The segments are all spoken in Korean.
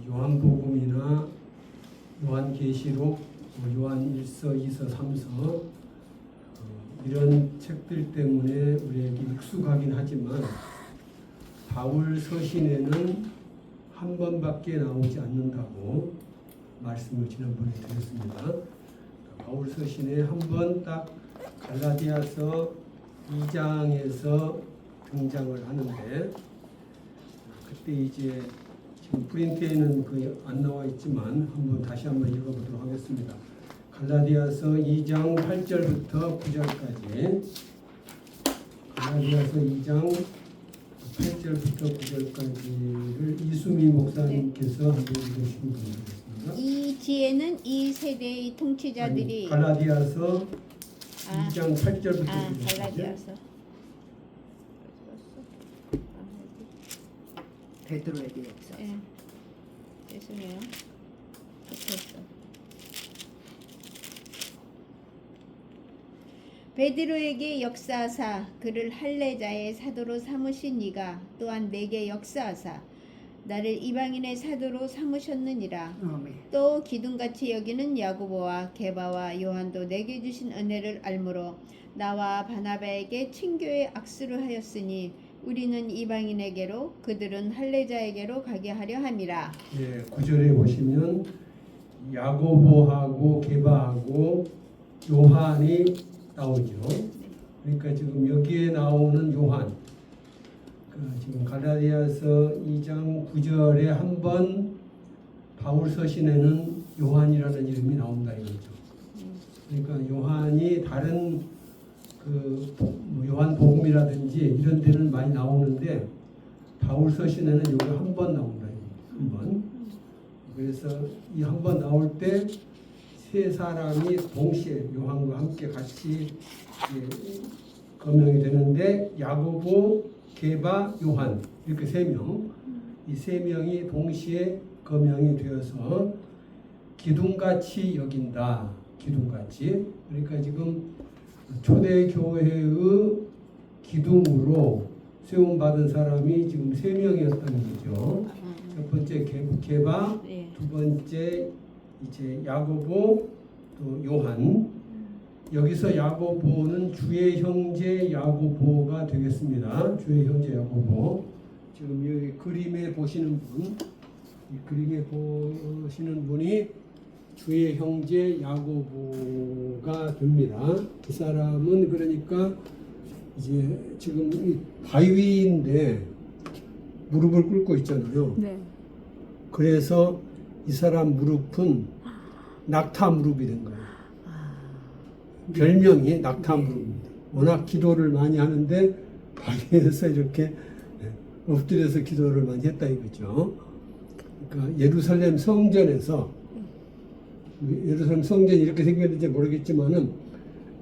요한복음이나 요한계시록, 요한일서, 2서, 3서 이런 책들 때문에 우리에게 익숙하긴 하지만 바울 서신에는 한 번밖에 나오지 않는다고 말씀을 지난번에 드렸습니다. 바울 서신에 한 번 딱 갈라디아서 2장에서 등장을 하는데, 그때 이제 지금 프린트에는 안 나와 있지만 다시 한번 읽어보도록 하겠습니다. 갈라디아서 2장 8절부터 9절까지, 갈라디아서 2장 8절부터 9절까지를 이수미 목사님께서 한번 읽으시면 되겠습니다. 이 뒤에는 이 세대의 통치자들이 갈라디아서 2장 8절부터 9절까지. 갈라디아서 베드로에게 역사. 예. 죄송해요. 됐어. 베드로에게 역사하사 그를 할례자의 사도로 삼으신 이가 또한 내게 역사하사 나를 이방인의 사도로 삼으셨느니라. 아멘. 또 기둥같이 여기는 야고보와 게바와 요한도 내게 주신 은혜를 알므로 나와 바나바에게 친교의 악수를 하였으니 우리는 이방인에게로 그들은 할례자에게로 가게 하려 함이라. 예, 9절에 보시면 야고보하고 게바하고 요한이 나오죠. 그러니까 지금 여기에 나오는 요한, 지금 갈라디아서 2장 9절에 한번 바울 서신에는 요한이라는 이름이 나온다 이거죠. 그러니까 요한이 다른 요한 복음이라든지 이런 데는 많이 나오는데 바울 서신에는 여기 한 번 나온다. 한 번. 그래서 이 한 번 나올 때 세 사람이 동시에 요한과 함께 같이 거명이 되는데, 야고보, 게바, 요한 이렇게 세 명, 이 세 명이 동시에 거명이 되어서 기둥같이 여긴다. 기둥같이. 그러니까 지금 초대교회의 기둥으로 세움받은 사람이 지금 세 명이었다는 거죠. 첫 번째 게바, 두 번째 이제 야고보, 또 요한. 여기서 야고보는 주의 형제 야고보가 되겠습니다. 주의 형제 야고보. 지금 여기 그림에 보시는 분이 주의 형제 야고보가 됩니다. 이 사람은 그러니까 이제 지금 이 바위인데 무릎을 꿇고 있잖아요. 네. 그래서 이 사람 무릎은 낙타 무릎이 된 거예요. 별명이 낙타 무릎입니다. 워낙 기도를 많이 하는데 바위에서 이렇게 엎드려서 기도를 많이 했다 이거죠. 그러니까 예루살렘 성전이 이렇게 생겼는지 모르겠지만은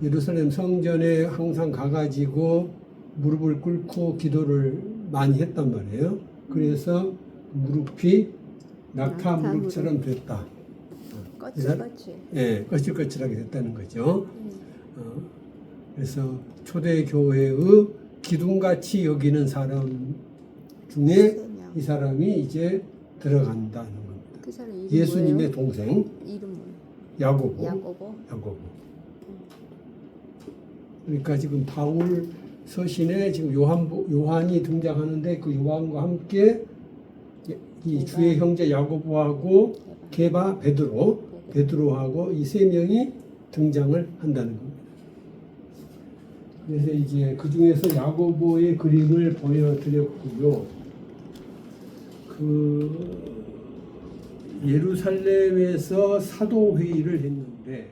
예루살렘 성전에 항상 가가지고 무릎을 꿇고 기도를 많이 했단 말이에요. 그래서 무릎이 낙타 무릎처럼 됐다. 거칠거칠. 예, 거칠거칠하게 됐다는 거죠. 그래서 초대교회의 기둥같이 여기는 사람 중에 이 사람이 이제 들어간다는 겁니다. 그 사람 이름 예수님의 뭐예요? 동생 이름 야고보. 야고보. 그러니까 지금 바울 서신에 지금 요한이 등장하는데 그 요한과 함께 이 주의 형제 야고보하고 게바, 베드로하고 이 세 명이 등장을 한다는 겁니다. 그래서 이제 그 중에서 야고보의 그림을 보여드렸고요. 예루살렘에서 사도회의를 했는데,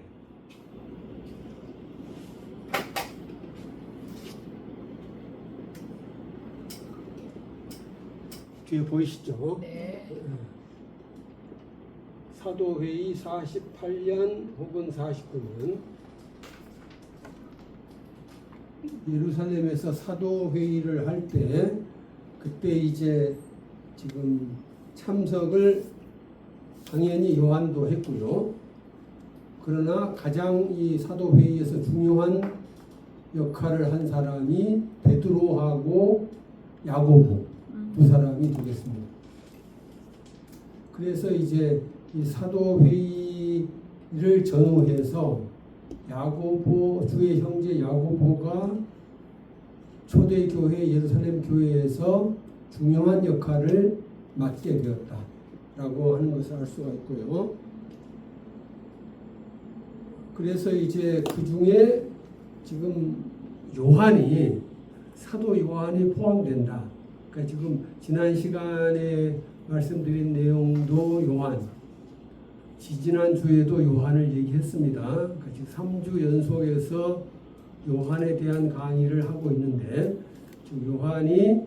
뒤에 보이시죠? 네. 사도회의 48년 혹은 49년 예루살렘에서 사도회의를 할 때, 그때 이제 지금 참석을 당연히 요한도 했고요. 그러나 가장 이 사도회의에서 중요한 역할을 한 사람이 베드로하고 야고보 두 사람이 되겠습니다. 그래서 이제 이 사도 회의를 전후해서 야고보 주의 형제 야고보가 초대 교회 예루살렘 교회에서 중요한 역할을 맡게 되었다라고 하는 것을 알 수가 있고요. 그래서 이제 그 중에 지금 요한이 사도 요한이 포함된다. 그러니까 지금 지난 시간에 말씀드린 내용도 요한, 지지난 주에도 요한을 얘기했습니다. 그러니까 지금 3주 연속해서 요한에 대한 강의를 하고 있는데 지금 요한이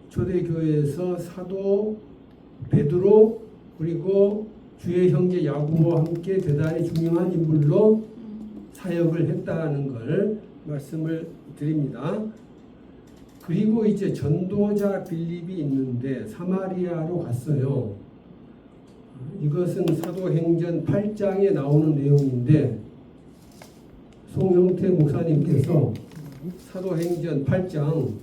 초대교회에서 사도 베드로 그리고 주의 형제 야고보와 함께 대단히 중요한 인물로 사역을 했다는 걸 말씀을 드립니다. 그리고 이제 전도자 빌립이 있는데 사마리아로 갔어요. 이것은 사도행전 8장에 나오는 내용인데 송영태 목사님께서 사도행전 8장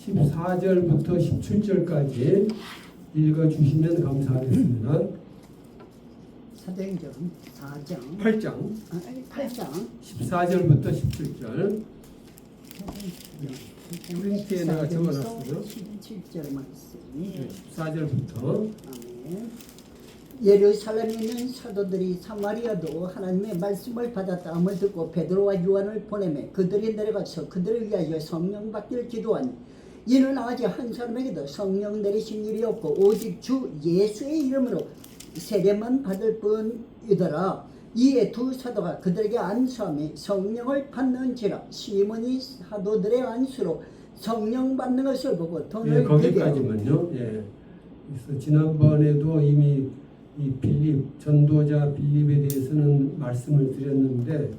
14절부터 17절까지 읽어주시면 감사하겠습니다. 사도행전 4장 8장 8장 14절부터 17절 프린트에 내가 적어놨어요. 17절 말씀. 14절부터 아멘. 예루살렘에 있는 사도들이 사마리아도 하나님의 말씀을 받았다함을 듣고 베드로와 요한을 보내매 그들이 내려가서 그들을 위하여 성령 받기를 기도하니 이는 아직 한 사람에게도 성령 내리신 일이 없고 오직 주 예수의 이름으로 세례만 받을 뿐이더라. 이에 두 사도가 그들에게 안수하며 성령을 받는지라. 시몬이 사도들의 안수로 성령 받는 것을 보고 돈을 거기까지만요. 예. 그래서 지난번에도 이미 이 빌립 전도자 빌립에 대해서는 말씀을 드렸는데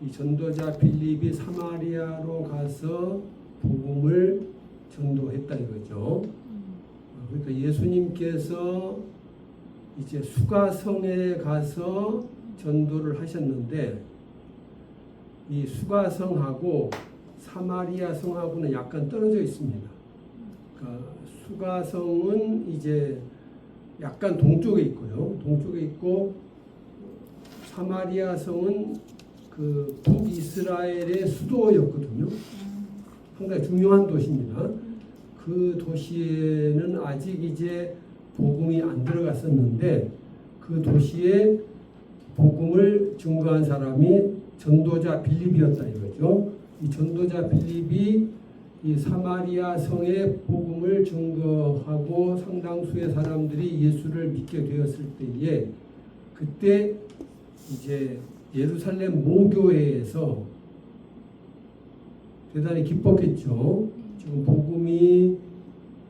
이 전도자 빌립이 사마리아로 가서 복음을 전도했다 이거죠. 그러니까 예수님께서 이제 수가성에 가서 전도를 하셨는데 이 수가성하고 사마리아 성하고는 약간 떨어져 있습니다. 그러니까 수가성은 이제 약간 동쪽에 있고요. 동쪽에 있고 사마리아 성은 그 북이스라엘의 수도였거든요. 상당히 중요한 도시입니다. 그 도시에는 아직 이제 복음이 안 들어갔었는데 그 도시에 복음을 증거한 사람이 전도자 빌립이었다 이거죠. 이 전도자 빌립이 이 사마리아 성의 복음을 증거하고 상당수의 사람들이 예수를 믿게 되었을 때에 그때 이제 예루살렘 모교회에서 대단히 기뻤겠죠. 지금 복음이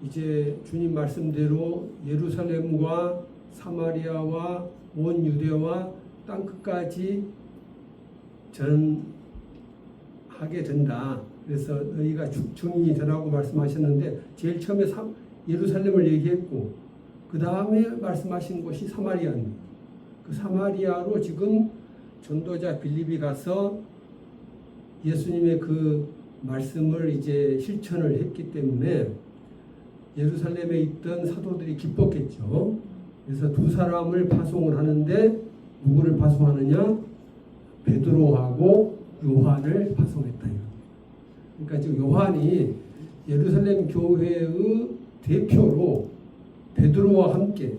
이제 주님 말씀대로 예루살렘과 사마리아와 온 유대와 땅 끝까지 전하게 된다. 그래서 너희가 증인이 되라고 말씀하셨는데 제일 처음에 예루살렘을 얘기했고 그 다음에 말씀하신 곳이 사마리아입니다. 그 사마리아로 지금 전도자 빌립이 가서 예수님의 그 말씀을 이제 실천을 했기 때문에 예루살렘에 있던 사도들이 기뻤겠죠. 그래서 두 사람을 파송을 하는데 누구를 파송하느냐? 베드로하고 요한을 파송했다. 그러니까 지금 요한이 예루살렘 교회의 대표로 베드로와 함께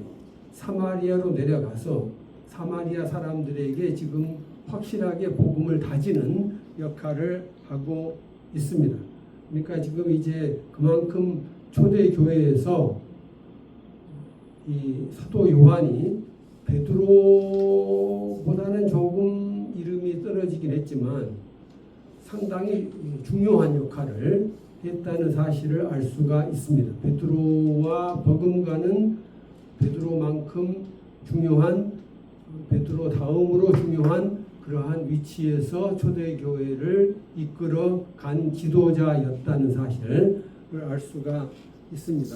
사마리아로 내려가서 사마리아 사람들에게 지금 확실하게 복음을 다지는 역할을 하고 있습니다. 그러니까 지금 이제 그만큼 초대 교회에서 이 사도 요한이 베드로보다는 조금 이름이 떨어지긴 했지만 상당히 중요한 역할을 했다는 사실을 알 수가 있습니다. 베드로와 버금가는 베드로만큼 중요한 베드로 다음으로 중요한 그러한 위치에서 초대교회를 이끌어 간 지도자였다는 사실을 알 수가 있습니다.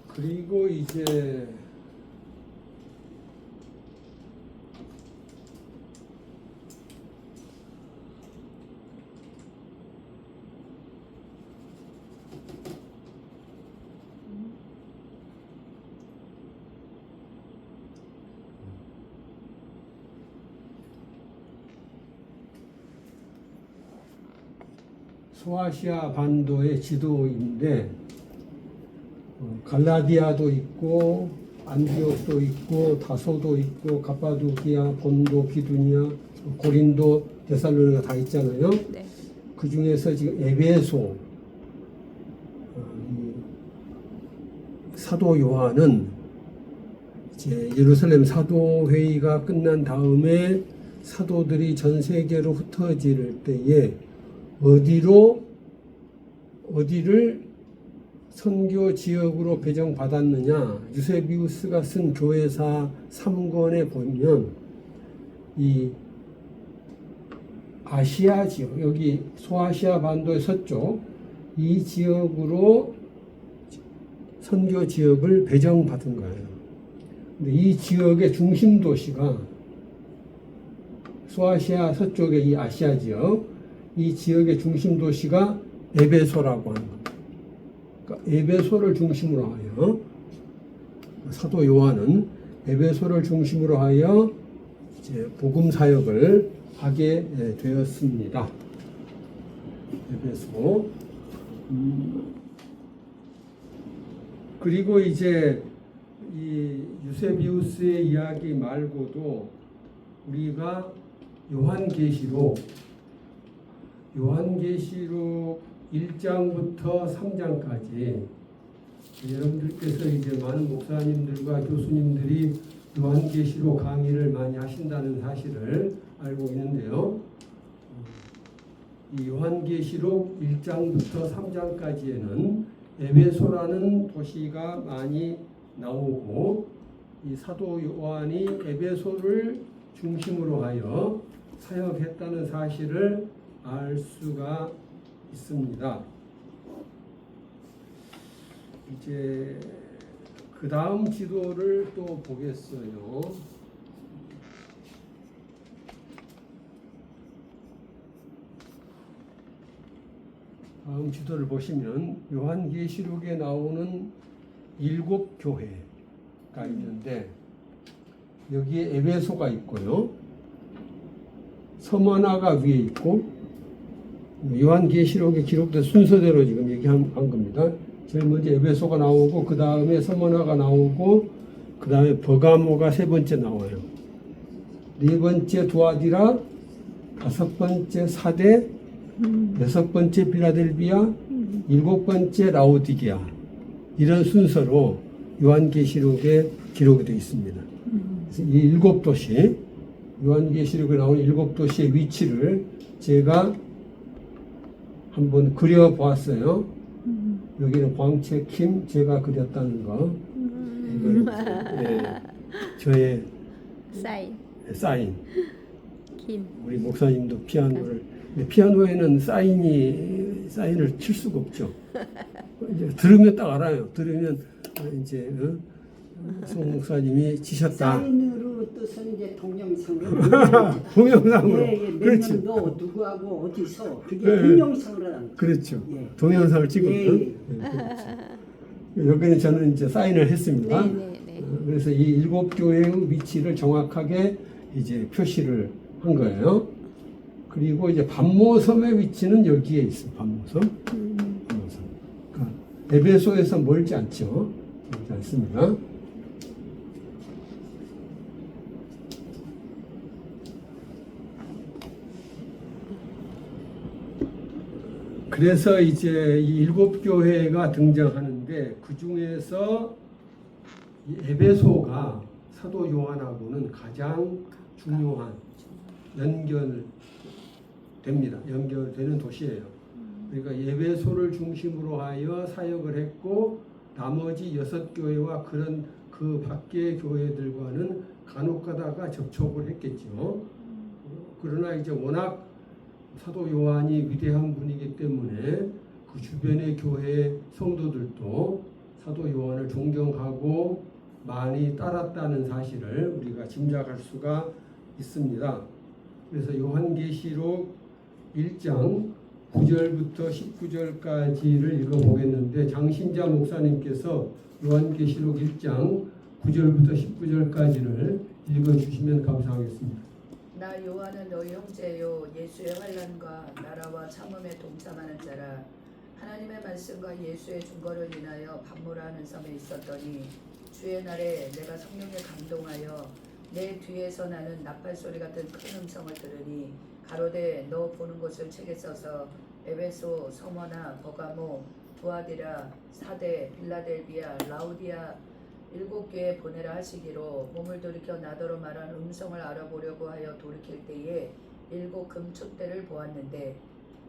그리고 이제 소아시아 반도의 지도인데 갈라디아도 있고 안디옥도 있고 다소도 있고 갑바도기아, 본도, 비두니아, 고린도, 데살로니가 다 있잖아요. 네. 그 중에서 지금 에베소 이 사도 요한은 이제 예루살렘 사도회의가 끝난 다음에 사도들이 전 세계로 흩어질 때에 어디를 선교 지역으로 배정받았느냐, 유세비우스가 쓴 교회사 3권에 보면 이 아시아 지역, 여기 소아시아 반도의 서쪽 이 지역으로 선교 지역을 배정받은 거예요. 근데 이 지역의 중심 도시가 소아시아 서쪽의 이 아시아 지역, 이 지역의 중심 도시가 에베소라고 하는 겁니다. 그러니까 에베소를 중심으로 하여 사도 요한은 에베소를 중심으로 하여 이제 복음 사역을 하게 되었습니다. 에베소. 그리고 이제 이 유세비우스의 이야기 말고도 우리가 요한계시록 1장부터 3장까지 여러분들께서 이제 많은 목사님들과 교수님들이 요한계시록 강의를 많이 하신다는 사실을 알고 있는데요. 이 요한계시록 1장부터 3장까지에는 에베소라는 도시가 많이 나오고 이 사도 요한이 에베소를 중심으로 하여 사역했다는 사실을 알 수가 있습니다. 이제 그 다음 지도를 또 보겠어요. 다음 지도를 보시면 요한계시록에 나오는 7교회가 있는데 여기에 에베소가 있고요. 서머나가 위에 있고 요한계시록에 기록된 순서대로 지금 얘기한 겁니다. 제일 먼저 에베소가 나오고 그 다음에 서머나가 나오고 그 다음에 버가모가 세 번째 나와요. 네 번째 두아디라, 다섯 번째 사대, 여섯 번째 빌라델비아, 일곱 번째 라오디게아, 이런 순서로 요한계시록에 기록이 되어 있습니다. 그래서 이 7도시, 요한계시록에 나오는 7도시의 위치를 제가 한번 그려보았어요. 여기는 광채 킴 제가 그렸다는 거. 이건 저의 사인. 김. 우리 목사님도 피아노를, 피아노에는 사인을 칠 수가 없죠. 이제 들으면 딱 알아요. 들으면 이제 송 목사님이 치셨다. 사인으로 뜻은 이제 동영상을 동영상으로. 몇 그렇죠. 년도 누구하고 어디서 그게 네. 동영상을 하는 그렇죠. 예. 동영상을 찍었죠. 예. 그렇죠. 여기는 저는 이제 사인을 했습니다. 네. 그래서 이 7교회의 위치를 정확하게 이제 표시를 한 거예요. 그리고 이제 반모섬의 위치는 여기에 있어요. 반모섬. 그러니까 에베소에서 멀지 않죠. 멀지 않습니다. 그래서 이제 이 7교회가 등장하는데 그 중에서 이 에베소가 사도 요한하고는 가장 중요한 연결되는 도시예요. 그러니까 에베소를 중심으로 하여 사역을 했고 나머지 6교회와 그런 그 밖의 교회들과는 간혹가다가 접촉을 했겠죠. 그러나 이제 워낙 사도 요한이 위대한 분이기 때문에 그 주변의 교회 성도들도 사도 요한을 존경하고 많이 따랐다는 사실을 우리가 짐작할 수가 있습니다. 그래서 요한계시록 1장 9절부터 19절까지를 읽어보겠는데 장신자 목사님께서 요한계시록 1장 9절부터 19절까지를 읽어주시면 감사하겠습니다. 나 요한은 너희 형제요 예수의 환난과 나라와 참음에 동참하는 자라. 하나님의 말씀과 예수의 증거를 인하여 반모라 하는 섬에 있었더니 주의 날에 내가 성령에 감동하여 내 뒤에서 나는 나팔 소리 같은 큰 음성을 들으니 가로되 너 보는 곳을 책에 써서 에베소, 서머나, 버가모, 두아디라, 사데, 빌라델비아, 라우디아 7교회에 보내라 하시기로 몸을 돌이켜 나더러 말한 음성을 알아보려고 하여 돌이킬 때에 7 금촛대를 보았는데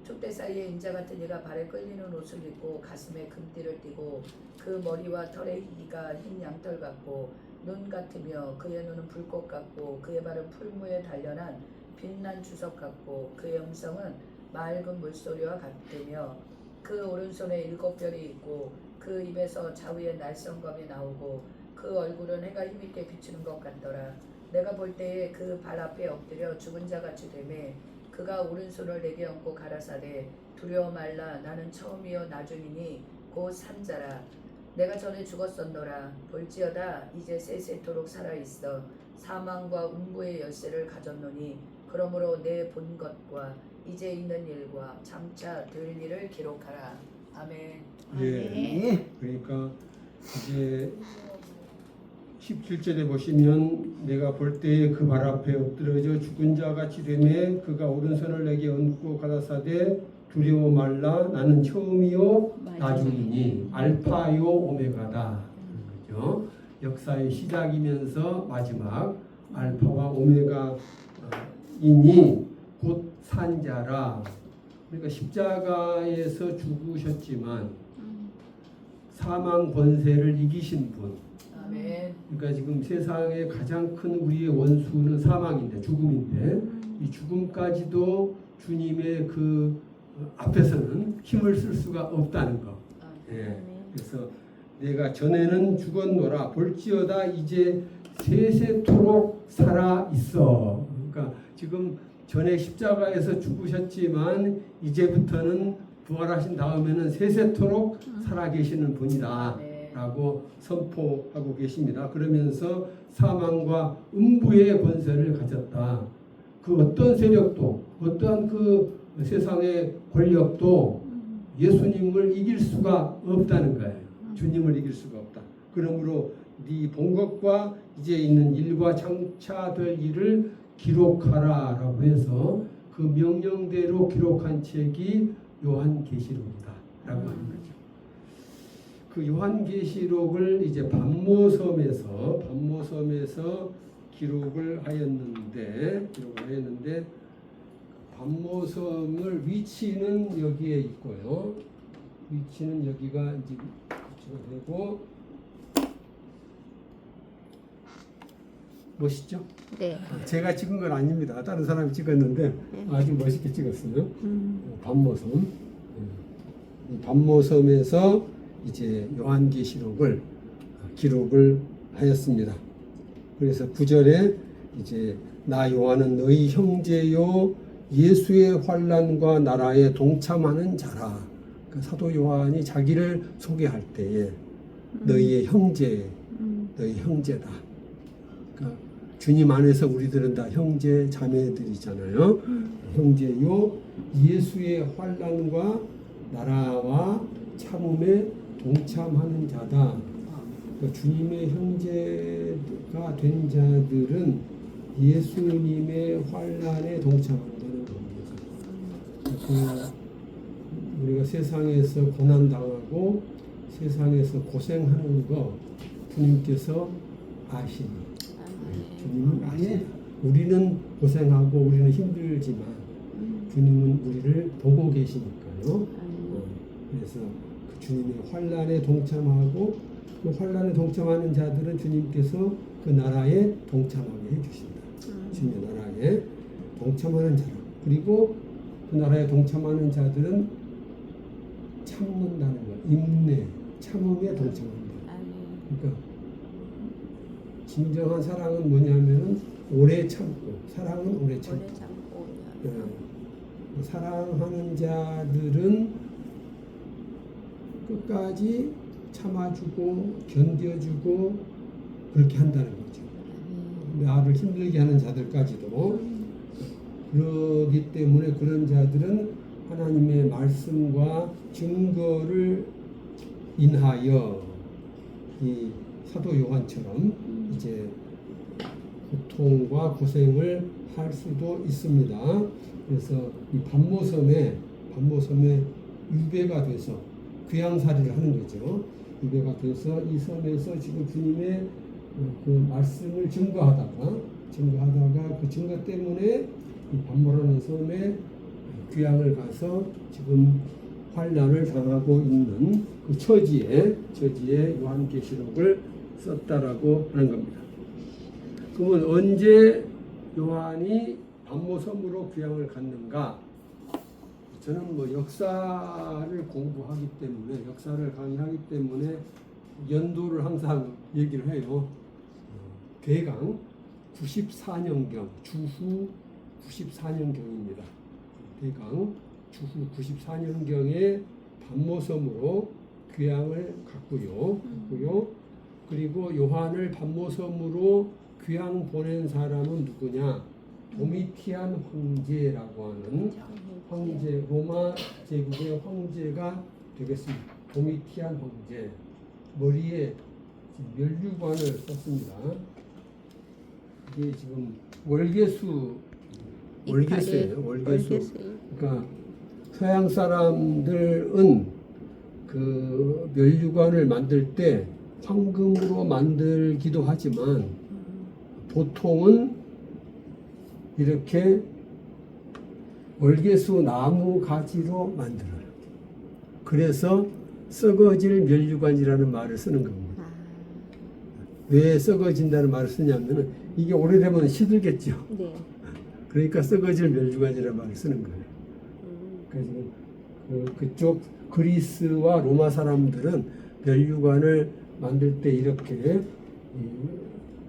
촛대 사이에 인자 같은 이가 발에 끌리는 옷을 입고 가슴에 금띠를 띠고 그 머리와 털의 희기가 흰 양털 같고 눈 같으며 그의 눈은 불꽃 같고 그의 발은 풀무에 단련한 빛난 주석 같고 그의 음성은 맑은 물소리와 같으며 그 오른손에 7별이 있고 그 입에서 좌우에 날성검이 나오고 그 얼굴은 해가 힘있게 비추는 것 같더라. 내가 볼 때에 그 발 앞에 엎드려 죽은 자같이 되매 그가 오른손을 내게 얹고 가라사대 두려워 말라 나는 처음이요 나중이니 곧 산자라. 내가 전에 죽었었노라. 볼지어다 이제 세세토록 살아있어 사망과 음부의 열쇠를 가졌노니 그러므로 내 본 것과 이제 있는 일과 장차 될 일을 기록하라. 아멘. 예. 네. 그러니까 이제 17절에 보시면 내가 볼 때에 그 발 앞에 엎드러져 죽은 자 같이 되매 그가 오른손을 내게 얹고 가라사대 두려워 말라 나는 처음이요 나중이니 알파요 오메가다. 그죠? 역사의 시작이면서 마지막 알파와 오메가이니 곧 산자라. 그러니까 십자가에서 죽으셨지만 사망 권세를 이기신 분. 아멘. 그러니까 지금 세상의 가장 큰 우리의 원수는 사망인데 죽음인데 이 죽음까지도 주님의 그 앞에서는 힘을 쓸 수가 없다는 거. 예. 그래서 내가 전에는 죽었노라 볼지어다 이제 세세토록 살아 있어. 그러니까 지금 전에 십자가에서 죽으셨지만 이제부터는 부활하신 다음에는 세세토록 살아계시는 분이다 라고 선포하고 계십니다. 그러면서 사망과 음부의 권세를 가졌다. 그 어떤 세력도 어떠한 그 세상의 권력도 예수님을 이길 수가 없다는 거예요. 주님을 이길 수가 없다. 그러므로 네 본 것과 이제 있는 일과 장차 될 일을 기록하라 라고 해서 그 명령대로 기록한 책이 요한계시록이다 라고 하는 거죠. 그 요한계시록을 이제 반모섬에서 기록을 하였는데 반모섬을 위치는 여기에 있고요. 위치는 여기가 이제 위치가 되고 멋있죠? 네. 제가 찍은 건 아닙니다. 다른 사람이 찍었는데 아주 멋있게 찍었어요. 반모섬. 이 반모섬에서 이제 요한계시록을 기록을 하였습니다. 그래서 9절에 이제 나 요한은 너희 형제요 예수의 환난과 나라에 동참하는 자라. 그 사도 요한이 자기를 소개할 때에 너희의 형제, 너희 형제다. 그러니까 주님 안에서 우리들은 다 형제 자매들이잖아요. 형제요 예수의 환난과 나라와 참음에 동참하는 자다. 그러니까 주님의 형제가 된 자들은 예수님의 환난에 동참한다는 겁니다. 우리가 세상에서 고난당하고 세상에서 고생하는 거 주님께서 아시니 주님은 아시니 우리는 고생하고 우리는 힘들지만 주님은 우리를 보고 계시니까요. 그래서 그 주님의 환난에 동참하고 그 환난에 동참하는 자들은 주님께서 그 나라에 동참하게 해주신다. 주님의 나라에 동참하는 자라. 그리고 그 나라에 동참하는 자들은 참는다는 거, 인내, 참음에 동참한다. 그러니까 진정한 사랑은 뭐냐면은 오래 참고, 사랑은 오래 참고. 사랑하는 자들은 끝까지 참아주고 견뎌주고 그렇게 한다는 거죠. 나를 힘들게 하는 자들까지도 그러기 때문에 그런 자들은 하나님의 말씀과 증거를 인하여 이 사도 요한처럼 이제 고통과 고생을 할 수도 있습니다. 그래서 이 반모섬에 유배가 돼서 귀양살이를 하는 거죠. 유배가 돼서 이 섬에서 지금 주님의 그 말씀을 증거하다가 그 증거 때문에 이 반모라는 섬에 귀양을 가서 지금 환난을 당하고 있는 그 처지에 요한계시록을 썼다라고 하는 겁니다. 그러면 언제 요한이 반모섬으로 귀양을 갔는가? 저는 뭐 역사를 공부하기 때문에, 역사를 강의하기 때문에 연도를 항상 얘기를 해요. 대강 94년경, 주후 94년경입니다. 대강 주후 94년경에 반모섬으로 귀양을 갔고요. 그리고 요한을 반모섬으로 귀양 보낸 사람은 누구냐? 도미티안 황제라고 하는 황제, 로마 제국의 황제가 되겠습니다. 도미티안 황제. 머리에 면류관을 썼습니다. 이게 지금 월계수예요. 월계수. 그러니까 서양 사람들은 그 면류관을 만들 때 황금으로 만들기도 하지만 보통은 이렇게 월계수 나무 가지로 만들어요. 그래서 썩어질 면류관이라는 말을 쓰는 겁니다. 왜 썩어진다는 말을 쓰냐면은 이게 오래되면 시들겠죠. 네. 그러니까 썩어질 면류관이라는 말을 쓰는 거예요. 그러니까 그쪽 그리스와 로마 사람들은 면류관을 만들 때 이렇게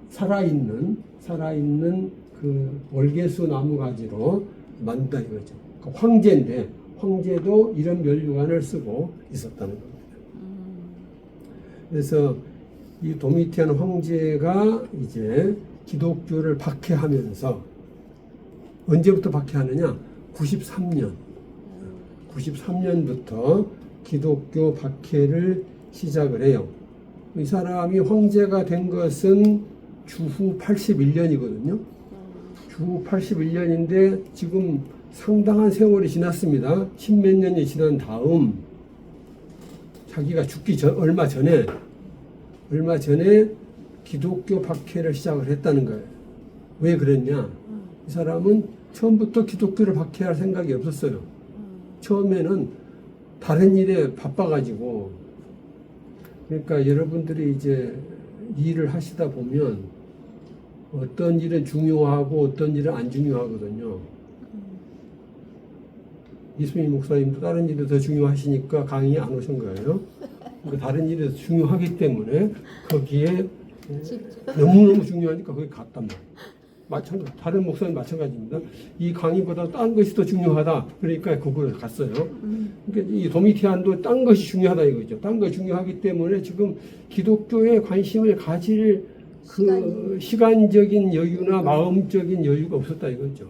살아있는 그 월계수 나무 가지로 만든다 이거죠. 그 황제인데 황제도 이런 면류관을 쓰고 있었다는 겁니다. 그래서 이 도미티안 황제가 이제 기독교를 박해하면서 언제부터 박해하느냐? 93년부터 기독교 박해를 시작을 해요. 이 사람이 황제가 된 것은 주후 81년이거든요. 주후 81년인데 지금 상당한 세월이 지났습니다. 십몇 년이 지난 다음 자기가 죽기 얼마 전에 기독교 박해를 시작을 했다는 거예요. 왜 그랬냐? 이 사람은 처음부터 기독교를 박해할 생각이 없었어요. 처음에는 다른 일에 바빠가지고, 그러니까 여러분들이 이제 일을 하시다 보면 어떤 일은 중요하고 어떤 일은 안 중요하거든요. 이수민 목사님도 다른 일이 더 중요하시니까 강의 안 오신 거예요. 그러니까 다른 일이 더 중요하기 때문에 거기에 너무너무 중요하니까 거기 갔단 말이에요. 다른 목사님 마찬가지입니다. 이 강의보다 딴 것이 더 중요하다. 그러니까 거기로 갔어요. 그러니까 이 도미티안도 딴 것이 중요하다 이거죠. 딴 것이 중요하기 때문에 지금 기독교에 관심을 가질 그 시간적인 여유나 마음적인 여유가 없었다 이거죠.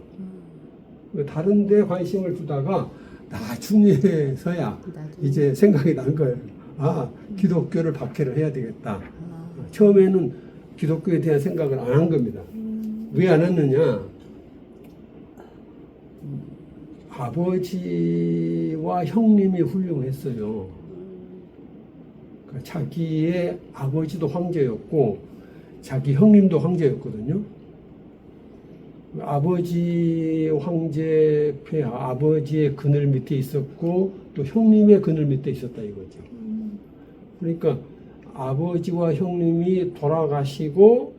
다른 데 관심을 두다가 나중에서야 이제 생각이 난 거예요. 아, 기독교를 박해를 해야 되겠다. 처음에는 기독교에 대한 생각을 안 한 겁니다. 왜 안 했느냐? 아버지와 형님이 훌륭했어요. 그러니까 자기의 아버지도 황제였고 자기 형님도 황제였거든요. 아버지 황제 폐하, 아버지의 그늘 밑에 있었고 또 형님의 그늘 밑에 있었다 이거죠. 그러니까 아버지와 형님이 돌아가시고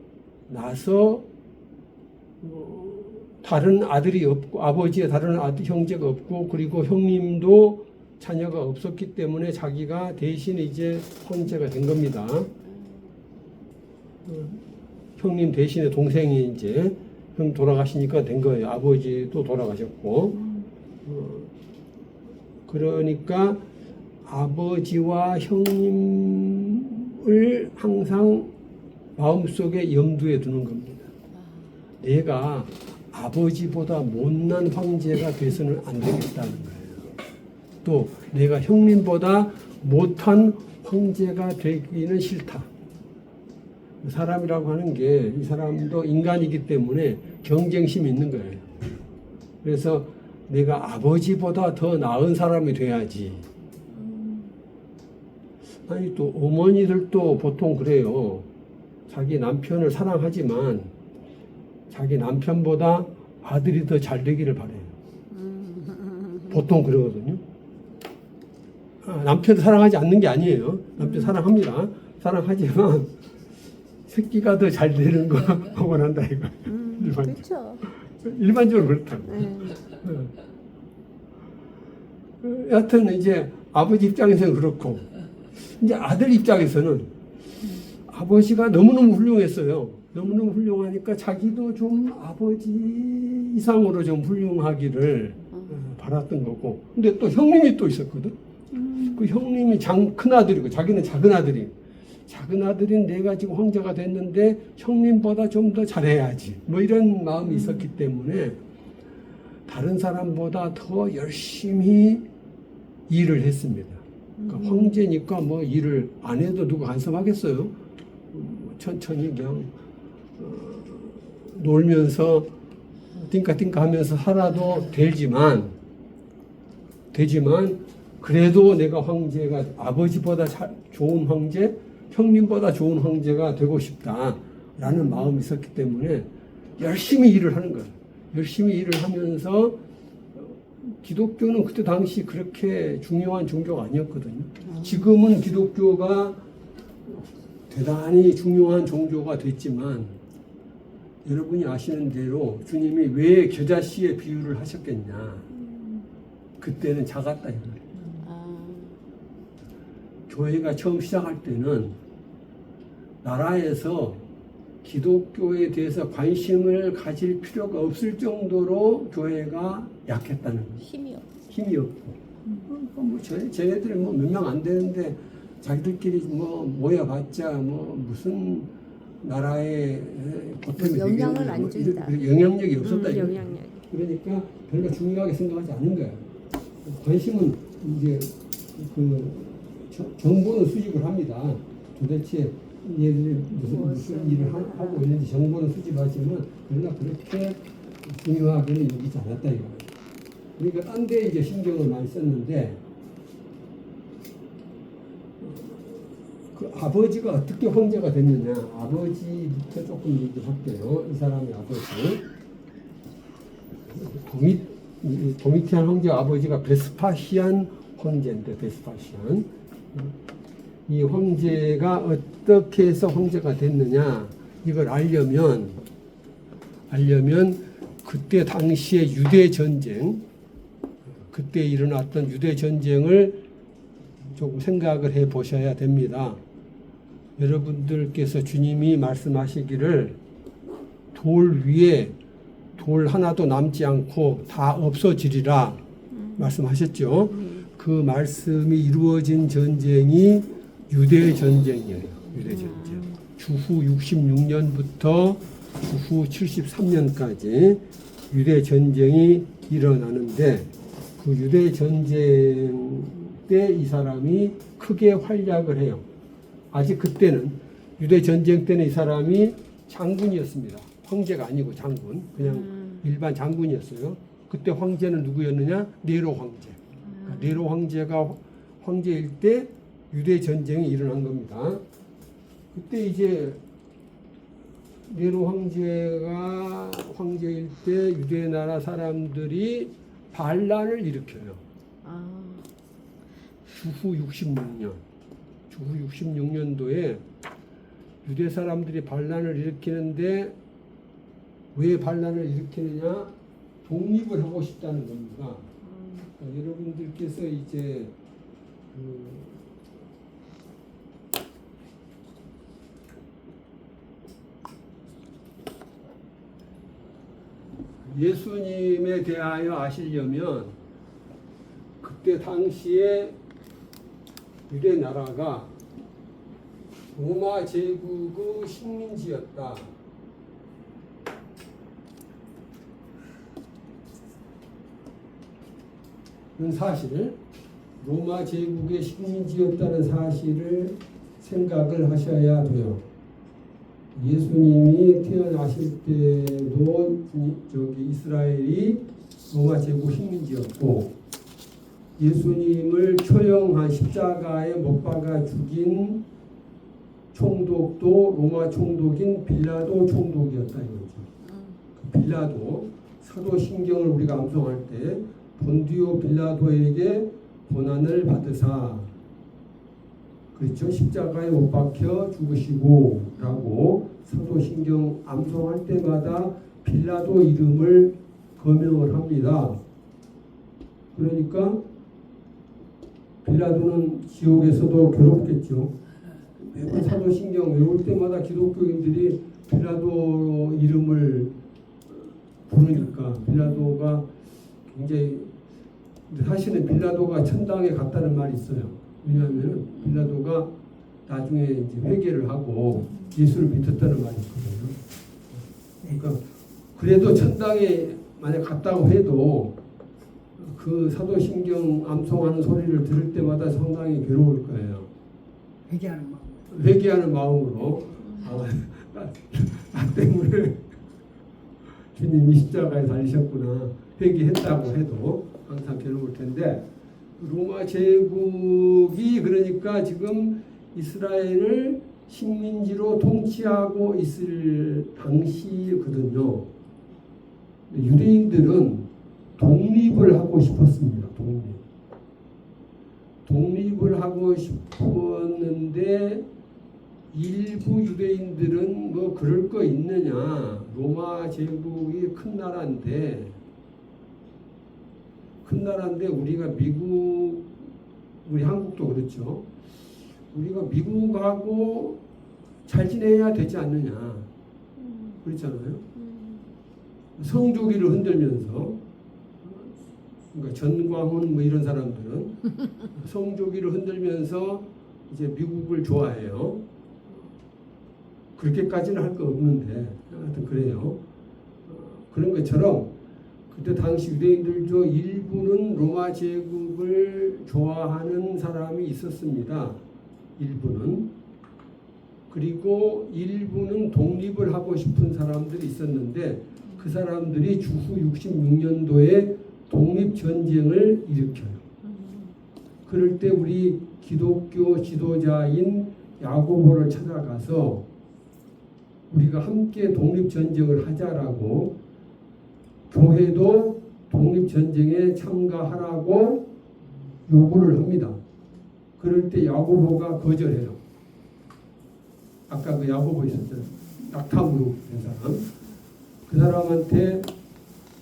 나서 다른 아들이 없고 아버지의 다른 아들 형제가 없고 그리고 형님도 자녀가 없었기 때문에 자기가 대신 이제 황제가 된 겁니다. 형님 대신에 동생이 이제 형 돌아가시니까 된 거예요. 아버지도 돌아가셨고 그러니까 아버지와 형님을 항상 마음속에 염두에 두는 겁니다. 내가 아버지보다 못난 황제가 돼서는 안 되겠다는 거예요. 또 내가 형님보다 못한 황제가 되기는 싫다. 사람이라고 하는 게 이 사람도 인간이기 때문에 경쟁심이 있는 거예요. 그래서 내가 아버지보다 더 나은 사람이 돼야지. 아니 또 어머니들도 보통 그래요. 자기 남편을 사랑하지만 자기 남편보다 아들이 더 잘 되기를 바래요. 보통 그러거든요. 남편을 사랑하지 않는 게 아니에요. 남편 사랑합니다. 사랑하지만 새끼가 더 잘 되는 거 원한다 이거. 그렇죠. 일반적으로 그렇다고. 여하튼 이제 아버지 입장에서는 그렇고 이제 아들 입장에서는 아버지가 너무너무 훌륭했어요. 너무너무 훌륭하니까 자기도 좀 아버지 이상으로 좀 훌륭하기를 바랐던 거고. 근데 또 형님이 또 있었거든. 그 형님이 큰 아들이고 자기는 작은 아들이. 작은 아들인 내가 지금 황제가 됐는데 형님보다 좀 더 잘해야지. 뭐 이런 마음이 있었기 때문에 다른 사람보다 더 열심히 일을 했습니다. 그러니까 황제니까 뭐 일을 안 해도 누구 간섭하겠어요? 천천히 그냥 놀면서 띵까띵까 하면서 살아도 되지만 그래도 내가 황제가 아버지보다 좋은 황제, 형님보다 좋은 황제가 되고 싶다라는 마음이 있었기 때문에 열심히 일을 하는 거예요. 열심히 일을 하면서 기독교는 그때 당시 그렇게 중요한 종교가 아니었거든요. 지금은 기독교가 대단히 중요한 종교가 됐지만 여러분이 아시는 대로 주님이 왜 겨자씨의 비유를 하셨겠냐. 그때는 작았다 이거예요. 교회가 처음 시작할 때는 나라에서 기독교에 대해서 관심을 가질 필요가 없을 정도로 교회가 약했다는 거예요. 힘이 없고. 쟤네들이 뭐 몇 명 안 되는데 자기들끼리 뭐 모여봤자 뭐 무슨 나라에 보탬이 영향을 안 준다. 영향력이 없었다. 영향력. 그러니까 별로 중요하게 생각하지 않는 거야. 관심은 이제 정보는 수집을 합니다. 도대체 얘들이 무슨 일을 하고 있는지 정보는 수집하지만 그러나 그렇게 중요하게는 여기지 않았다 이거예요. 그러니까 딴 데 이제 신경을 많이 썼는데 그 아버지가 어떻게 황제가 됐느냐. 아버지부터 조금 얘기할게요. 이 사람의 아버지. 도미티안 황제 아버지가 베스파시안 황제인데 베스파시안. 이 황제가 어떻게 해서 황제가 됐느냐 이걸 알려면 그때 당시의 유대 전쟁, 그때 일어났던 유대 전쟁을 조금 생각을 해 보셔야 됩니다. 여러분들께서 주님이 말씀하시기를 돌 위에 돌 하나도 남지 않고 다 없어지리라 말씀하셨죠. 그 말씀이 이루어진 전쟁이 유대 전쟁이에요. 유대 전쟁. 주후 66년부터 주후 73년까지 유대 전쟁이 일어나는데 그 유대 전쟁 때 이 사람이 크게 활약을 해요. 아직 그때는 유대 전쟁 때는 이 사람이 장군이었습니다. 황제가 아니고 장군. 그냥 일반 장군이었어요. 그때 황제는 누구였느냐? 네로 황제. 그러니까 네로 황제가 황제일 때 유대 전쟁이 일어난 겁니다. 그때 이제 네로 황제가 황제일 때 유대 나라 사람들이 반란을 일으켜요. 주후 66년도에 유대 사람들이 반란을 일으키는데 왜 반란을 일으키느냐? 독립을 하고 싶다는 겁니다. 그러니까 여러분들께서 이제 예수님에 대하여 아시려면 그때 당시에 유대 나라가 로마 제국의 식민지였다. 사실, 로마 제국의 식민지였다는 사실을 생각을 하셔야 돼요. 예수님이 태어나실 때도 이스라엘이 로마 제국 식민지였고, 예수님을 처형한 십자가에 못 박아 죽인 총독도 로마 총독인 빌라도 총독이었다 이거죠. 그 빌라도, 사도신경을 우리가 암송할 때 본디오 빌라도에게 고난을 받으사, 그렇죠, 십자가에 못 박혀 죽으시고 라고 사도신경 암송할 때마다 빌라도 이름을 거명을 합니다. 그러니까 빌라도는 지옥에서도 괴롭겠죠. 매번 사도신경 외울 때마다 기독교인들이 빌라도 이름을 부르니까 빌라도가 굉장히, 사실은 빌라도가 천당에 갔다는 말이 있어요. 왜냐하면 빌라도가 나중에 이제 회개를 하고 예수를 믿었다는 말이 있거든요. 그러니까 그래도 천당에 만약 갔다고 해도 그 사도신경 암송하는 소리를 들을 때마다 상당히 괴로울 거예요. 회개하는 마음으로 나 때문에 주님이 십자가에 달리셨구나 회개했다고 해도 항상 괴로울 텐데, 로마 제국이 그러니까 지금 이스라엘을 식민지로 통치하고 있을 당시거든요. 유대인들은 독립을 하고 싶었습니다. 독립을 하고 싶었는데 일부 유대인들은 뭐 그럴 거 있느냐, 로마 제국이 큰 나라인데 우리가 미국, 우리 한국도 그렇죠. 우리가 미국하고 잘 지내야 되지 않느냐, 그렇잖아요. 성조기를 흔들면서, 그러니까 전광훈 뭐 이런 사람들은 성조기를 흔들면서 이제 미국을 좋아해요. 그렇게까지는 할 거 없는데 하여튼 그래요. 그런 것처럼 그때 당시 유대인들도 일부는 로마 제국을 좋아하는 사람이 있었습니다. 일부는. 그리고 일부는 독립을 하고 싶은 사람들이 있었는데 그 사람들이 주후 66년도에 독립전쟁을 일으켜요. 그럴 때 우리 기독교 지도자인 야고보를 찾아가서 우리가 함께 독립전쟁을 하자라고, 교회도 독립전쟁에 참가하라고 요구를 합니다. 그럴 때 야고보가 거절해요. 아까 그 야고보 있었잖아요. 낙타무로 된 사람. 그 사람한테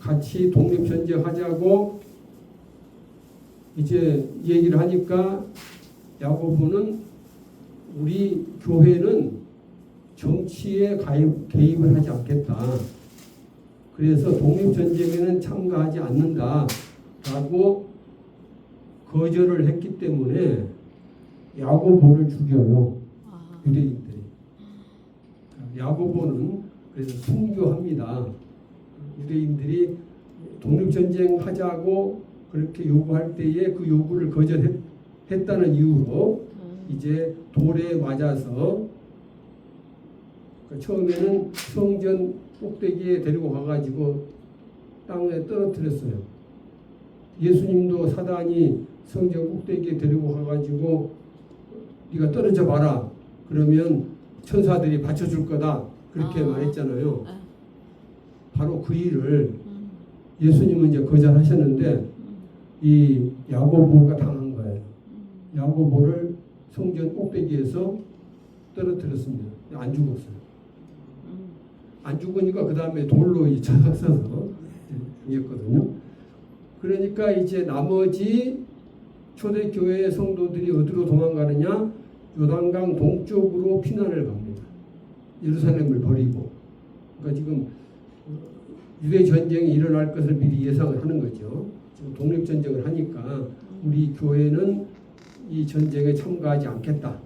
같이 독립전쟁 하자고 이제 얘기를 하니까 야고보는 우리 교회는 정치에 개입을 하지 않겠다. 그래서 독립전쟁에는 참가하지 않는다라고 거절을 했기 때문에 야고보를 죽여요. 유대인들이. 야고보는 그래서 순교합니다. 유대인들이 독립전쟁 하자고 그렇게 요구할 때에 그 요구를 거절했다는 이유로 이제 돌에 맞아서, 처음에는 성전 꼭대기에 데리고 가가지고 땅에 떨어뜨렸어요. 예수님도 사단이 성전 꼭대기에 데리고 가가지고 네가 떨어져 봐라, 그러면 천사들이 받쳐줄 거다, 그렇게 말했잖아요. 바로 그 일을 예수님은 이제 거절하셨는데 이 야고보가 당한 거예요. 야고보를 성전 꼭대기에서 떨어뜨렸습니다. 안 죽었어요. 안 죽으니까 그 다음에 돌로 쳐서 죽였거든요. 그러니까 이제 나머지 초대교회 성도들이 어디로 도망가느냐? 요단강 동쪽으로 피난을 갑니다. 예루살렘을 버리고. 그러니까 지금 유대 전쟁이 일어날 것을 미리 예상을 하는 거죠. 지금 독립 전쟁을 하니까 우리 교회는 이 전쟁에 참가하지 않겠다.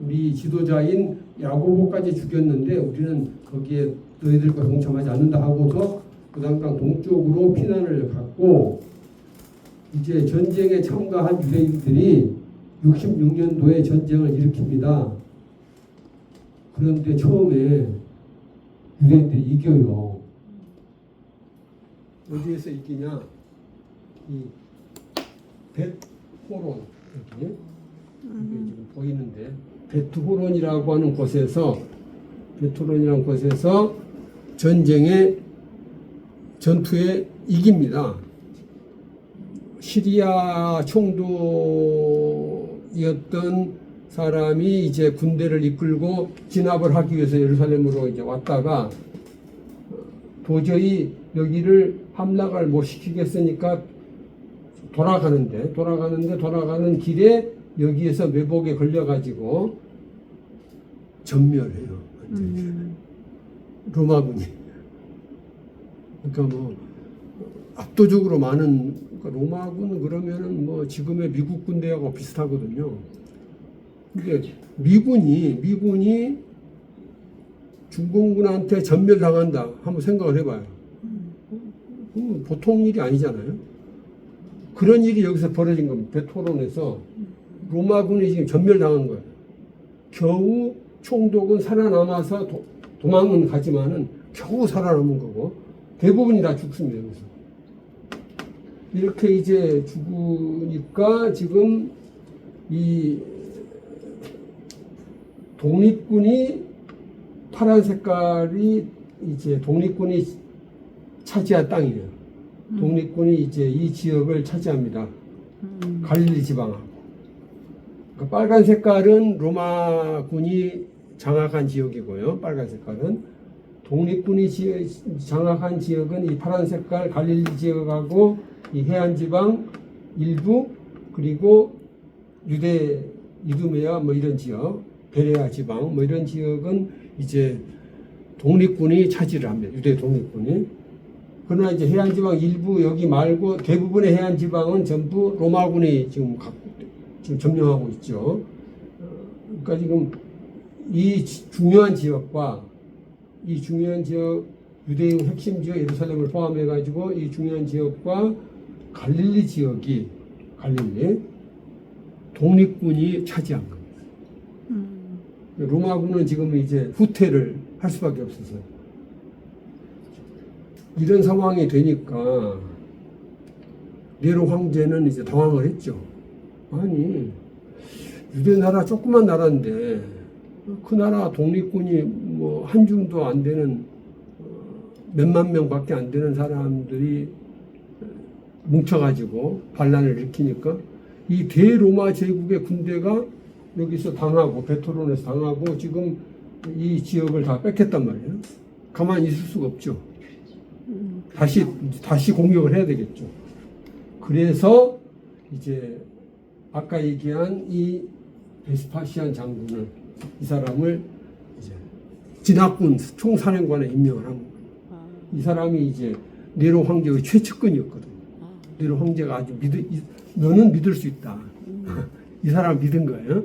우리 지도자인 야고보까지 죽였는데 우리는 거기에 너희들과 동참하지 않는다 하고서 요단강 동쪽으로 피난을 갔고, 이제 전쟁에 참가한 유대인들이 66년도에 전쟁을 일으킵니다. 그런데 처음에 유대인들이 이겨요. 어디에서 이기냐? 이 벳호론 여기 이게 지금 보이는데 벳호론이라고 하는 곳에서 벳호론이라는 곳에서 전투에 이깁니다. 시리아 총독이었던 사람이 이제 군대를 이끌고 진압을 하기 위해서 예루살렘으로 이제 왔다가 도저히 여기를 함락을 못 시키겠으니까 돌아가는 길에 여기에서 매복에 걸려가지고 전멸해요. 로마군이. 그러니까 뭐 압도적으로 많은 로마군은 그러면은 뭐 지금의 미국 군대하고 비슷하거든요. 근데 미군이 중공군한테 전멸당한다. 한번 생각을 해봐요. 보통 일이 아니잖아요. 그런 일이 여기서 벌어진 겁니다. 벳호론에서 로마군이 지금 전멸당한 거예요. 겨우 총독은 살아남아서 도망은 가지만은 겨우 살아남은 거고 대부분이 다 죽습니다. 여기서. 이렇게 이제 죽으니까 지금 이 독립군이 파란 색깔이 이제 독립군이 차지한 땅이에요. 독립군이 이제 이 지역을 차지합니다. 갈릴리 지방하고. 그러니까 빨간 색깔은 로마군이 장악한 지역이고요. 빨간 색깔은 독립군이 장악한 지역은 이 파란 색깔 갈릴리 지역하고 이 해안 지방 일부 그리고 이두메아 뭐 이런 지역, 베레아 지방 뭐 이런 지역은 이제 독립군이 차지를 합니다. 유대 독립군이. 그러나 이제 해안 지방 일부 여기 말고 대부분의 해안 지방은 전부 로마군이 지금 점령하고 있죠. 그러니까 지금 이 중요한 지역과 이 중요한 지역 유대인 핵심 지역 예루살렘을 포함해 가지고 이 중요한 지역과 갈릴리 지역이 독립군이 차지한 겁니다. 로마군은 지금 이제 후퇴를 할 수밖에 없어서 이런 상황이 되니까 네로 황제는 이제 당황을 했죠. 아니 유대 나라 조그만 나라인데 그 나라 독립군이 뭐 한 줌도 안 되는 몇만 명밖에 안 되는 사람들이 뭉쳐가지고 반란을 일으키니까 이 대로마 제국의 군대가 여기서 당하고 벳호론에서 당하고 지금 이 지역을 다 뺏겼단 말이에요. 가만히 있을 수가 없죠. 다시 공격을 해야 되겠죠. 그래서 이제 아까 얘기한 이 베스파시안 장군을 이 사람을 이제 진압군 총사령관에 임명을 한 거예요. 이 사람이 이제 네로 황제의 최측근이었거든요. 네로 황제가 아주 너는 믿을 수 있다. 이 사람 믿은 거예요.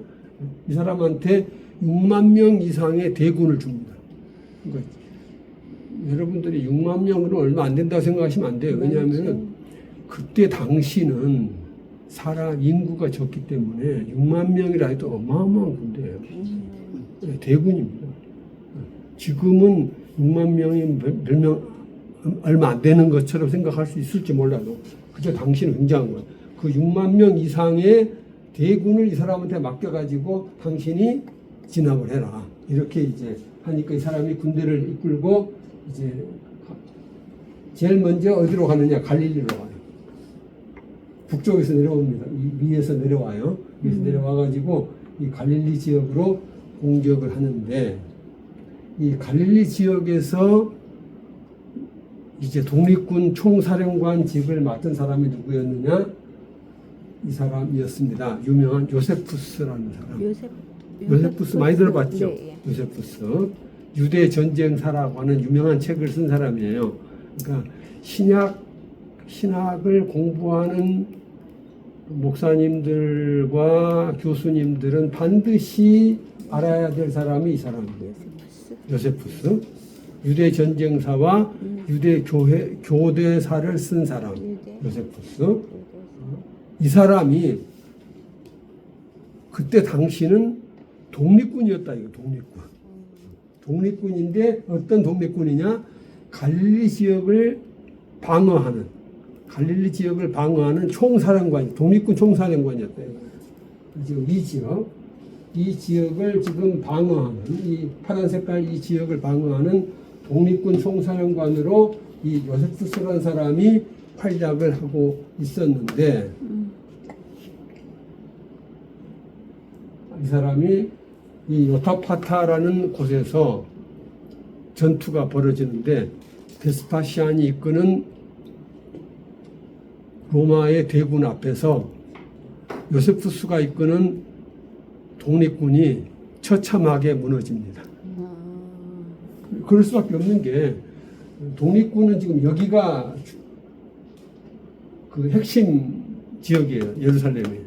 이 사람한테 6만 명 이상의 대군을 줍니다. 그러니까 여러분들이 6만 명은 얼마 안 된다고 생각하시면 안 돼요. 왜냐하면 그때 당시는 사람 인구가 적기 때문에 6만 명이라 해도 어마어마한 군대예요. 대군입니다. 지금은 6만 명이 얼마 안 되는 것처럼 생각할 수 있을지 몰라도 그저 당시는 굉장한 거예요. 그 6만 명 이상의 대군을 이 사람한테 맡겨가지고 당신이 진압을 해라. 이렇게 이제 하니까 이 사람이 군대를 이끌고 이제 제일 먼저 어디로 가느냐? 갈릴리로 가요. 북쪽에서 내려옵니다. 위에서 내려와요. 위에서 내려와가지고 이 갈릴리 지역으로 공격을 하는데 이 갈릴리 지역에서 이제 독립군 총사령관직을 맡은 사람이 누구였느냐? 이 사람이었습니다. 유명한 요세푸스라는 사람. 요세푸스 많이 들어봤죠? 네. 요세푸스. 유대 전쟁사라고 하는 유명한 책을 쓴 사람이에요. 그러니까 신학을 공부하는 목사님들과 교수님들은 반드시 알아야 될 사람이 이 사람이에요. 요세푸스. 유대 전쟁사와 유대 교대사를 쓴 사람. 요세푸스. 이 사람이 그때 당시는 독립군이었다. 이거 독립군. 독립군인데 어떤 독립군이냐? 갈릴리 지역을 방어하는 총사령관, 독립군 총사령관이었다. 지금 이 지역을 지금 방어하는, 이 파란 색깔 이 지역을 방어하는 독립군 총사령관으로 이 요세푸스라는 사람이 활약을 하고 있었는데, 이 사람이 이 요타파타라는 곳에서 전투가 벌어지는데, 베스파시안이 이끄는 로마의 대군 앞에서 요세푸스가 이끄는 독립군이 처참하게 무너집니다. 그럴 수밖에 없는 게, 독립군은 지금 여기가 그 핵심 지역이에요. 예루살렘이.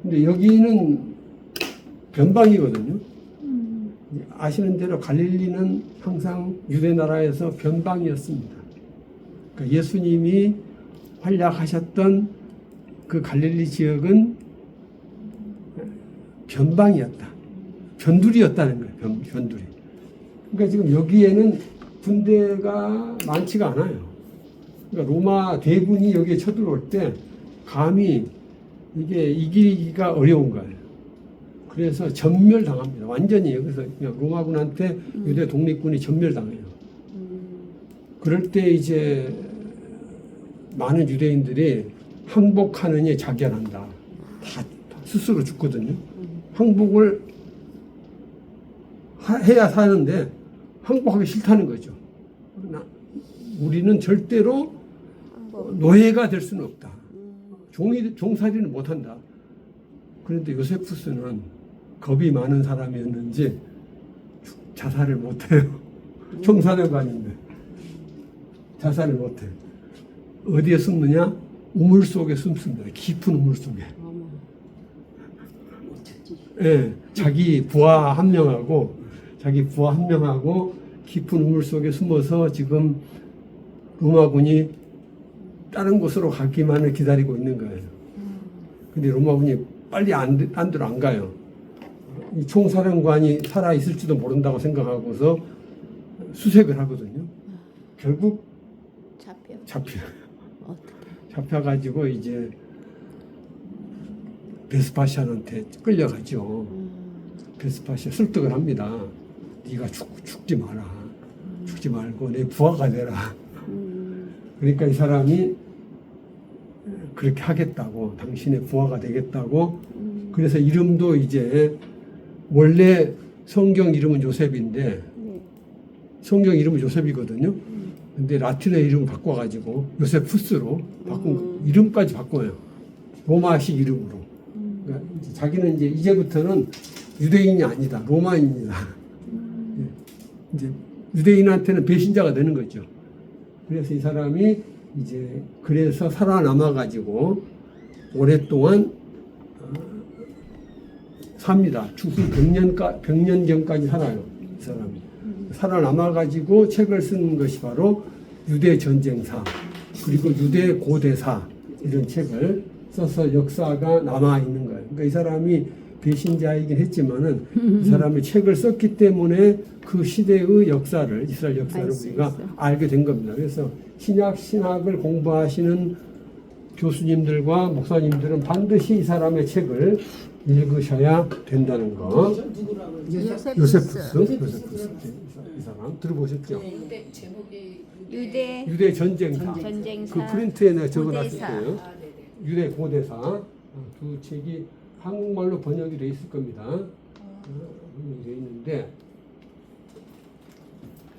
근데 여기는 변방이거든요. 아시는 대로 갈릴리는 항상 유대 나라에서 변방이었습니다. 그러니까 예수님이 활약하셨던 그 갈릴리 지역은 변방이었다. 변두리였다는 거예요. 변두리. 그러니까 지금 여기에는 군대가 많지가 않아요. 그러니까 로마 대군이 여기에 쳐들어올 때 감히 이게 이기기가 어려운 거예요. 그래서 전멸당합니다. 완전히 여기서 그냥 로마군한테 유대 독립군이 전멸당해요. 그럴 때 이제 많은 유대인들이 항복하느니 자결한다. 다 스스로 죽거든요. 항복을 해야 사는데 항복하기 싫다는 거죠. 우리는 절대로 노예가 될 수는 없다. 종살이는 못한다. 그런데 요세푸스는 겁이 많은 사람이었는지 자살을 못해요. 총사령관인데 자살을 못해요. 어디에 숨느냐? 우물 속에 숨습니다. 깊은 우물 속에. 예, 자기 부하 한 명하고 깊은 우물 속에 숨어서 지금 로마군이 다른 곳으로 가기만을 기다리고 있는 거예요. 근데 로마군이 빨리 딴 데로 안 가요. 이 총사령관이 살아있을지도 모른다고 생각하고서 수색을 하거든요. 결국 잡혀요. 잡혀가지고 이제 베스파시안한테 끌려가죠. 베스파시아 설득을 합니다. 네가 죽지 마라. 죽지 말고 내 부하가 되라. 그러니까 이 사람이 그렇게 하겠다고, 당신의 부하가 되겠다고. 그래서 이름도 이제 원래 성경 이름은 요셉인데 성경 이름은 요셉이거든요. 근데 라틴어 이름을 바꿔가지고 요세푸스로 바꾼 이름까지 바꿔요. 로마식 이름으로. 그러니까 자기는 이제부터는 유대인이 아니다. 로마인이다. 이제 유대인한테는 배신자가 되는 거죠. 그래서 이 사람이 이제 그래서 살아남아가지고 오랫동안 삽니다. 추후 100년경까지 살아요. 이 사람이. 살아남아가지고 책을 쓴 것이 바로 유대 전쟁사, 그리고 유대 고대사, 이런 책을 써서 역사가 남아있는 거예요. 그러니까 이 사람이 배신자이긴 했지만은 이 사람이 책을 썼기 때문에 그 시대의 역사를, 이스라엘 역사를 우리가 알게 된 겁니다. 그래서 신약을 공부하시는 교수님들과 목사님들은 반드시 이 사람의 책을 읽으셔야 된다는 거. 요세푸스. 이 사람 들어보셨죠? 유대 제목이 유대 전쟁사. 전쟁사. 그 프린트에 내가 적어놨을 고대사. 거예요. 유대 고대사. 두 책이 한국말로 번역이 돼 있을 겁니다. 번역이 돼 있는데,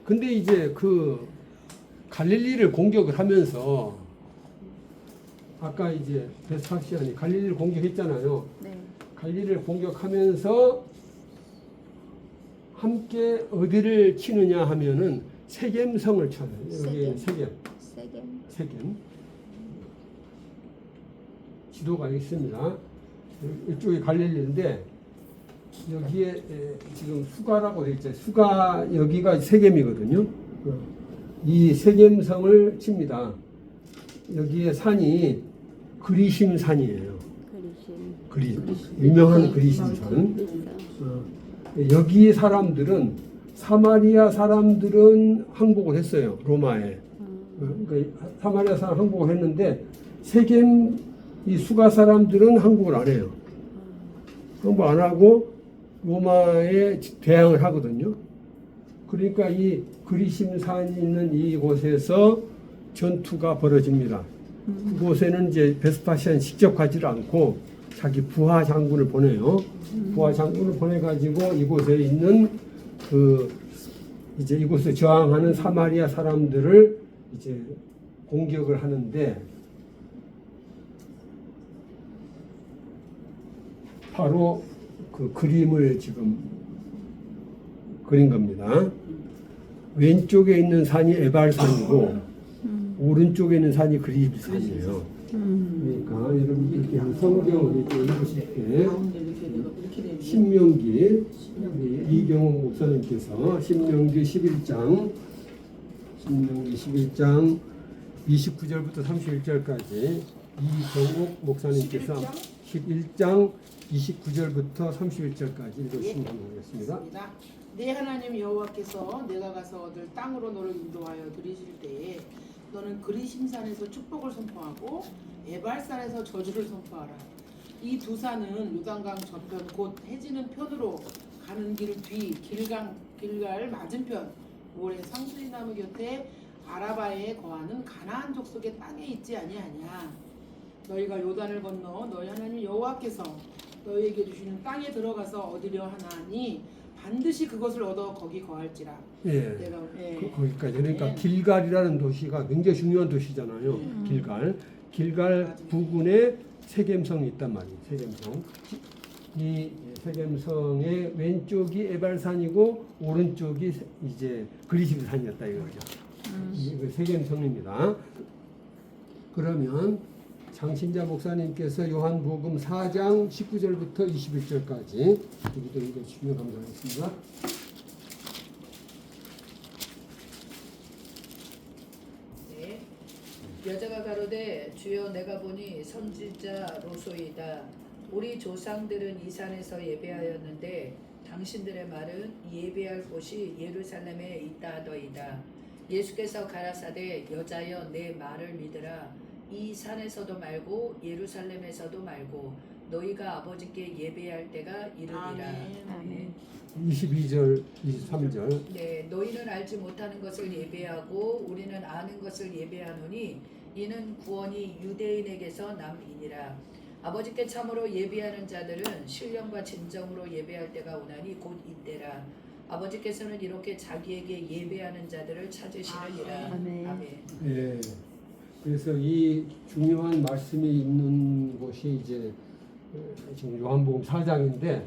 근데 이제 그 갈릴리를 공격을 하면서 아까 이제 베스파시안이 갈릴리를 공격했잖아요. 네. 갈릴리를 공격하면서 함께 어디를 치느냐 하면은 세겜성을 쳐요. 여기 세겜. 지도가 있습니다. 이쪽이 갈릴리인데 여기에 지금 수가라고 되어 있죠. 수가 여기가 세겜이거든요. 이 세겜성을 칩니다. 여기에 산이 그리심산이에요. 그리심. 유명한 그리심산. 여기 사람들은 사마리아 사람들은 항복을 했어요. 로마에. 그러니까 사마리아 사람 항복을 했는데 세겜 이 수가 사람들은 항복을 안 해요. 항복 안 하고 로마에 대항을 하거든요. 그러니까 이 그리심산이 있는 이곳에서 전투가 벌어집니다. 그곳에는 이제 베스파시안 직접 가지를 않고 자기 부하 장군을 보내요. 부하 장군을 보내가지고 이곳에 있는 이제 이곳에 저항하는 사마리아 사람들을 이제 공격을 하는데 바로 그 그림을 지금 그린 겁니다. 왼쪽에 있는 산이 에발산이고 오른쪽에 있는 산이 그리심산이에요. 그러니까 여러분들께 성경을 이렇게 읽으실 때 신명기 이경호 목사님께서 신명기 11장 29절부터 31절까지 이경옥 목사님께서 11장 29절부터 31절까지 읽으시면 되겠습니다. 내 하나님 여호와께서 내가 가서 얻을 땅으로 너를 인도하여 들이실 때에 너는 그리심산에서 축복을 선포하고 에발산에서 저주를 선포하라. 이 두 산은 요단강 저편 곧 해지는 편으로 가는 길 뒤 길갈 맞은편 모래 상수리 나무 곁에 아라바에 거하는 가나안 족속의 땅에 있지 아니하냐. 너희가 요단을 건너 너희 하나님 여호와께서 너희에게 주시는 땅에 들어가서 얻으려 하나니 반드시 그것을 얻어 거기 거할지라. 예. 내가 거기까지. 그러니까 길갈이라는 도시가 굉장히 중요한 도시잖아요. 길갈 부근에 세겜성이 있단 말이에요. 세겜성. 이 세겜성의 왼쪽이 에발산이고 오른쪽이 이제 그리심산이었다 이거죠. 이 세겜성입니다. 그러면 장신자 목사님께서 요한복음 4장 19절부터 21절까지 여기도 읽어주시면 감사하겠습니다. 네. 여자가 가로되 주여 내가 보니 선지자로소이다. 우리 조상들은 이 산에서 예배하였는데 당신들의 말은 예배할 곳이 예루살렘에 있다 하더이다. 예수께서 가라사대 여자여 내 말을 믿으라. 이 산에서도 말고 예루살렘에서도 말고 너희가 아버지께 예배할 때가 이르리라. 아멘. 22절, 23절. 네, 너희는 알지 못하는 것을 예배하고 우리는 아는 것을 예배하노니 이는 구원이 유대인에게서 남이니라. 아버지께 참으로 예배하는 자들은 신령과 진정으로 예배할 때가 오나니 곧 이때라. 아버지께서는 이렇게 자기에게 예배하는 자들을 찾으시느니라. 아멘. 아멘. 예. 그래서 이 중요한 말씀이 있는 곳이 이제 지금 요한복음 4장인데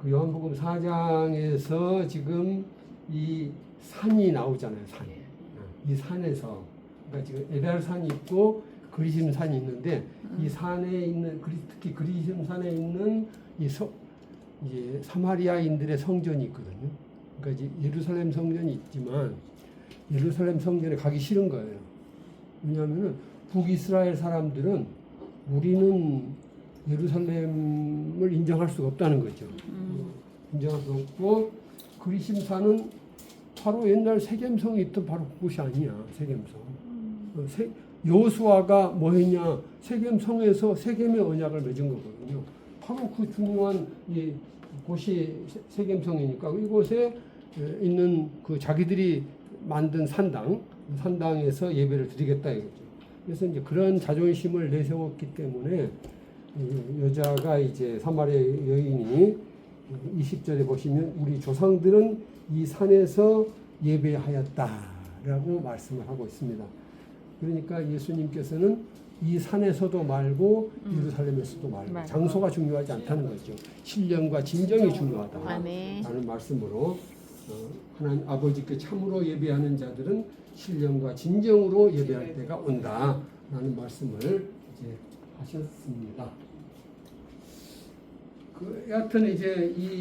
그 요한복음 4장에서 지금 이 산이 나오잖아요. 산. 이 산에서 그러니까 지금 에발산이 있고 그리심산이 있는데 이 산에 있는 특히 그리심산에 있는 이제 사마리아인들의 성전이 있거든요. 그러니까 이제 예루살렘 성전이 있지만 예루살렘 성전에 가기 싫은 거예요. 왜냐하면 북이스라엘 사람들은 우리는 예루살렘을 인정할 수가 없다는 거죠. 인정할 수 없고 그리심산은 바로 옛날 세겜성이 있던 바로 그곳이 아니야. 세겜성. 여호수아가 뭐 했냐? 세겜성에서 세겜의 언약을 맺은 거거든요. 바로 그 중요한 이 곳이 세겜성이니까 이곳에 있는 그 자기들이 만든 산당에서 예배를 드리겠다 이거죠. 그래서 이제 그런 자존심을 내세웠기 때문에 여자가 이제 사마리아 여인이 20절에 보시면 우리 조상들은 이 산에서 예배하였다라고 말씀을 하고 있습니다. 그러니까 예수님께서는 이 산에서도 말고 예루살렘에서도 말고 장소가 중요하지 않다는 거죠. 신령과 진정이 중요하다라는 말씀으로 하나님 아버지께 참으로 예배하는 자들은 신령과 진정으로 예배할 때가 온다라는 말씀을 이제 하셨습니다. 여하튼 이제 이